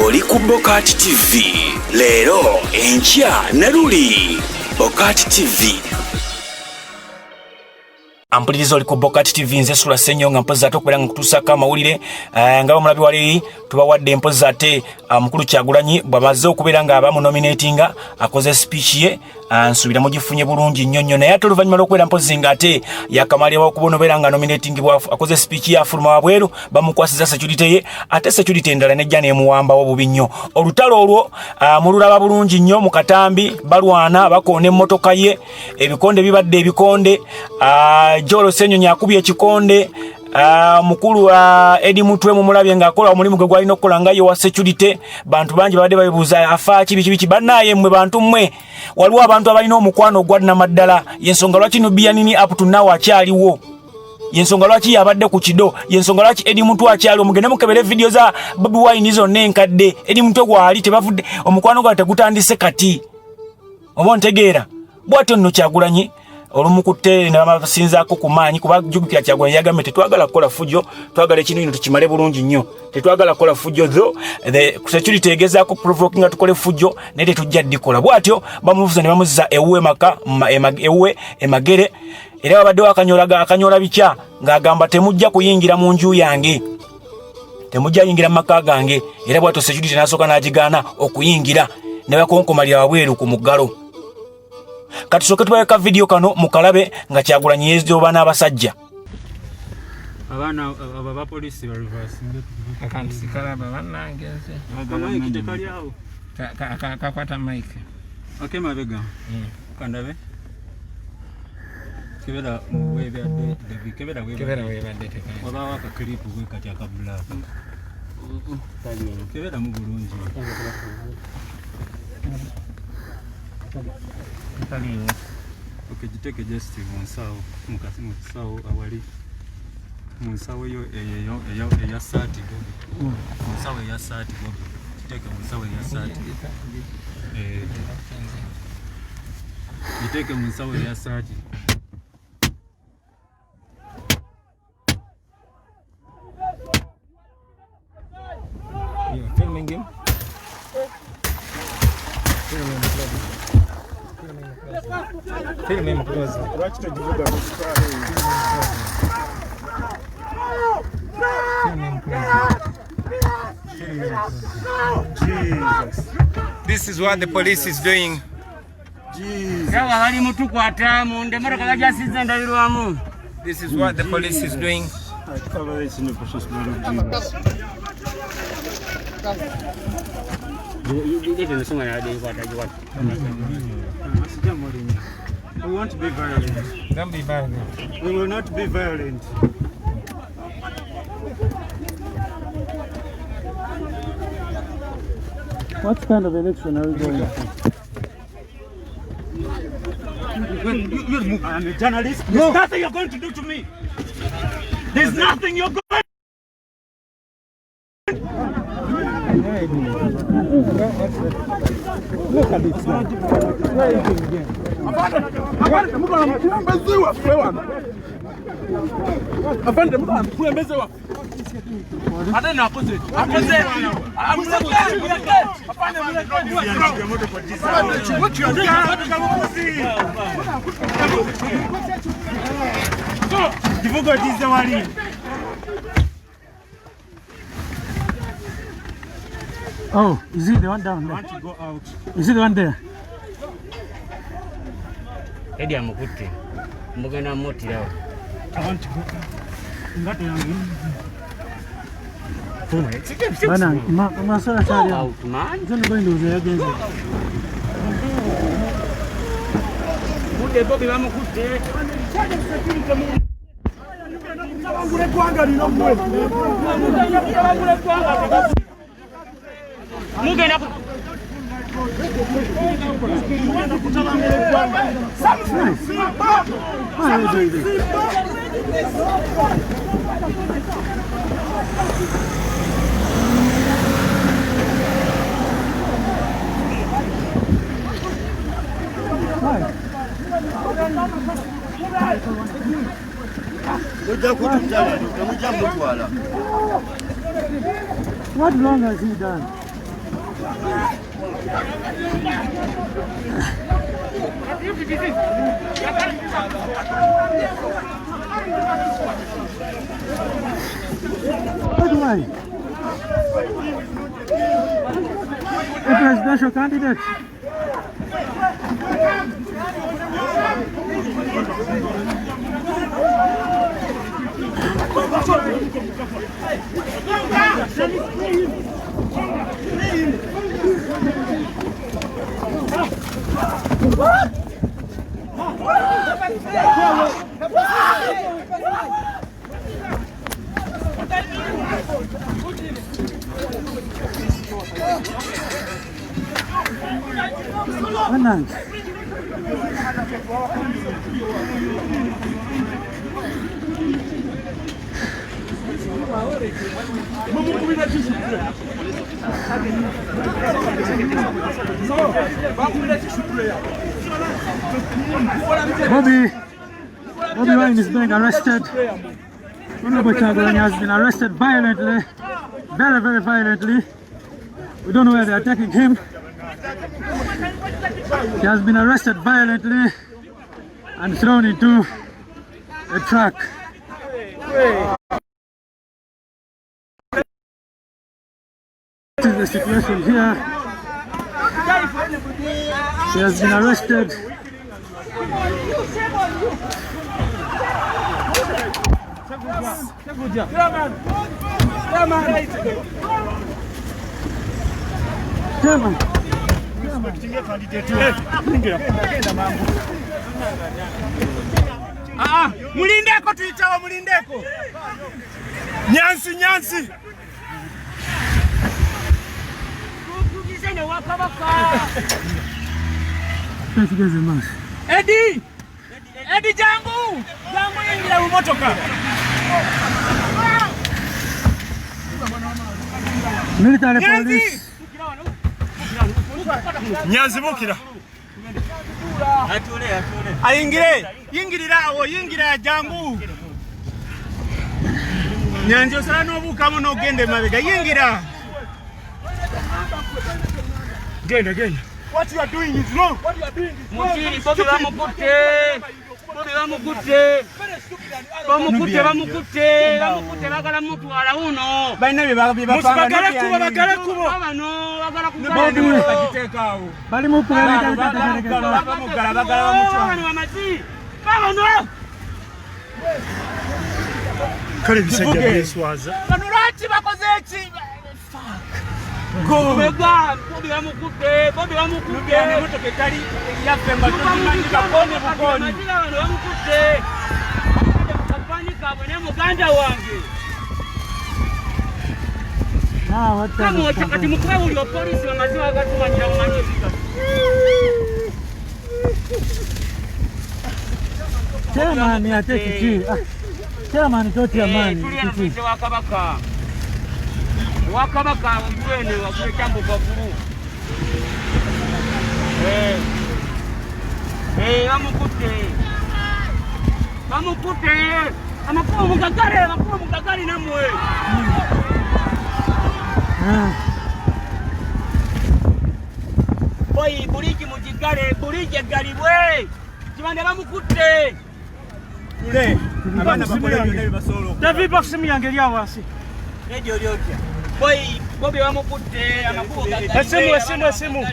oli ku BOCAT TV. Leero enkya ne luli BOCAT TV. Ampuliriza oli ku BOCAT TV nze SULA SSENYONGA mpozi ate okubeera nga kutuusako amawulire nga bamulabi wali tubawadde empozi ate mukulu Kyagulanyi bw'amaze okubeera nga abamunominatinga akoze speech ye nsuubira mugifunye bulungi nnyo naye ate oluvannyuma lw'okubeera mpozi nga ate Yakamala okubona obeera nga nominatingibwa akoze speech ye afuluma wabweru bamukwasiza security ye ate security endala nejja neemuwambawo bubi nnyo. Olutalo olwo mululaba bulungi nnyo mu katambi balwana bakoona emmotoka ye ebikonde bibadde ebikonde Jolo Senyonyi akubye ekikonde mukulu Edi Mutwe mu mulabye nga akola omulimu gwe gwalina okukola nga ye wa security. Bantu bangi babadde babuuza afa kibi bannaye mmwe bantu mmwe waliwo abantu abalina omukwano ogwadna maddala yensonga lwaki Nubiya nini up to now akyaliwo yensonga lwaki yabadde ku kido yensonga lwaki Edi Mutwe akyaliwo mugende mukebere video za Bobi Wine zonna enkadde Edi Mutwe gwali tebavudde omukwano gwa tegutandise kati oba ntegeera bw'atyo nno Kyagulanyi olumukutte n'abasinzaako ku maanyi kuba jjukira Kyagulanyi yagambye tetwagala kukola fujjo twagala ekintu kino tukimale bulungi nnyo tetwagala kukola fujjo tho the security egezaako provoking nga tukole fujjo naye tetujja ddikola bw'atyo bamuvuza ne bamuzza ewuwe maka ewuwe emagere era babaddewo akanyola bikya ng'agamba temujja kuyingira mu nju yange temujja yingira mu maka gange era bw'atyo security n'asooka n'agigaana okuyingira ne bakonkomalira wabweru ku muggalo. Kati soke tubayeka video kano mukalabe nga Kyagulanyi yezoba n'abasajja abana aba police ba reverse akanti sikalaba bannangeze agala kitekali awo kakwata mic okay mabega kandabe kebera webadde kebera webadde tekani waba waka clip gwe kati akabula kebera mu bulungi okay jiteke just monsawo mukasi monsawo awali monsawo yo eya sati Bobi monsawo eya sati Bobi jiteke monsawo eya sati jiteke monsawo eya sati filming him Film him close. Watch the video. Jesus. This is what the police is doing. Jesus. This is what the police is doing. I cover this in the precious blood of Jesus. We won't be violent. Don't be violent. We will not be violent. What kind of election are we going for? I am a journalist. There's nothing you're going to do to me. There's nothing you're going to do. Look at this now. Where are you going again? Oh, is it the one down there? I want to go out. Is it the one there? Edi amukutte mugenda mmutirawo. I want to go out. Bobi bamukutte. Mugenda What long has he done? The presidential candidate. Bobi Wine is being arrested. Honorable Kyagulanyi has been arrested violently, very, very violently. We don't know where they are taking him. He has been arrested violently and thrown into a truck. This is the situation here. He has been arrested. Mulindeko tuitawa mulindeko. Nyansi. Eddie jangu ingira mu motoka. Military police. Nyanzi bukira. Atule. Yingira jangu. Nyanzi osala nobuka mu nogende mabega yingira. Genda. What you are doing is wrong. Bobi bamukute bagala mutwala uno. Baina bagala kubo. Bali mu Kale bisajja beswaza. Bano lwaki bakoze eki? Go. Bobi bamukute. Motoka etali yaffe mbatumanyi bakone bukoni. Bamukute. Kapanika bwe ne muganda wange. Kama wakati mkubwa ulio polisi wa maziwa wakatumanyira umanyizika. Chairman yateki chi. Chairman toti amani. Tuliye wakabaka mwene wakule chambo kwa furu. Bamukute. Amakuwa mugagari namwe. Boy buliki mujigale bulije galibwe. Kibande bamukute. Kule abana bakole byonna bibasolo. David boxing yange lya wasi. Ejo lyotya. Bobi bamukute amakuwa Esimu.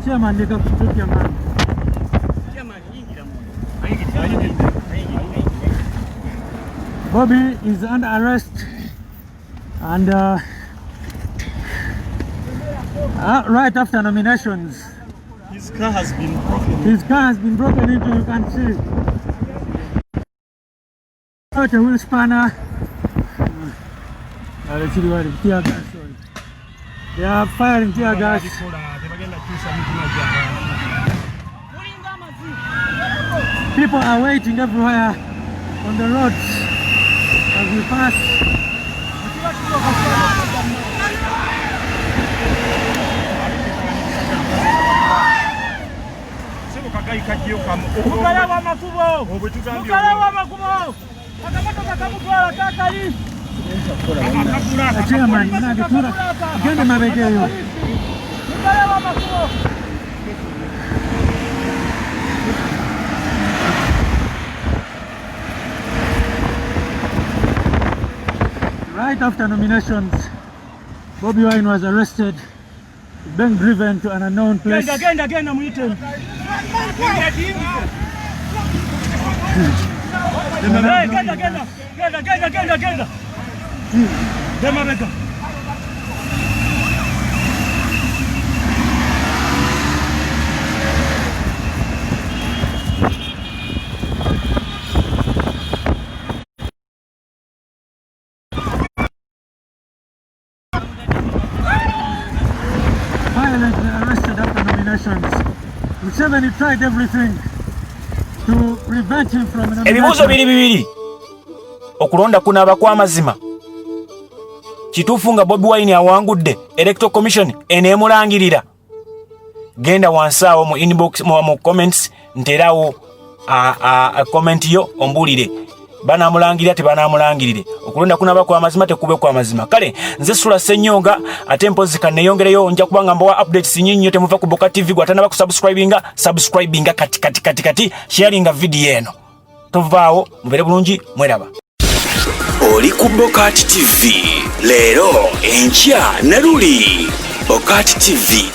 Chairman, they got to put your man. Bobi is under arrest and right after nominations. His car has been broken into, you can see. Out a wheel spanner. Let's see what tear gas. They are firing tear gas. People are waiting everywhere on the roads as we pass. kasoboka kayikajjo kamu mukalewa amakubo obutugambye mukalewa amakubo akamotoka kamutwala kakali Chairman, mnagitura gende mabegeyo. mukalewa amakubo Right after nominations, Bobi Wine was arrested, being driven to an unknown place. genda muite genda dema beka Violently arrested after nominations. Museveni tried everything to prevent him from ebibuuzo nomination. bibiri okulonda kunaaba kw'amazima kituufu nga Bobi Wine awangudde Electoral Commission eneemulangirira genda wansi awo mu inbox mu comments nteerawo comment yo ombuulire banaamulangirira tebanamulangirire okulonda kunaaba kw'amazima tekube kw'amazima kale nze SULA SSENYONGA ate mpozi kanneeyongereyo nja kubanga mbawa updates nyingi nnyo temuva ku BOCAT TV gwatanaba ku subscribinga kati sharinga video eno tovaawo mubere bulungi mweraba oli ku BOCAT TV leero enkya ne luli BOCAT TV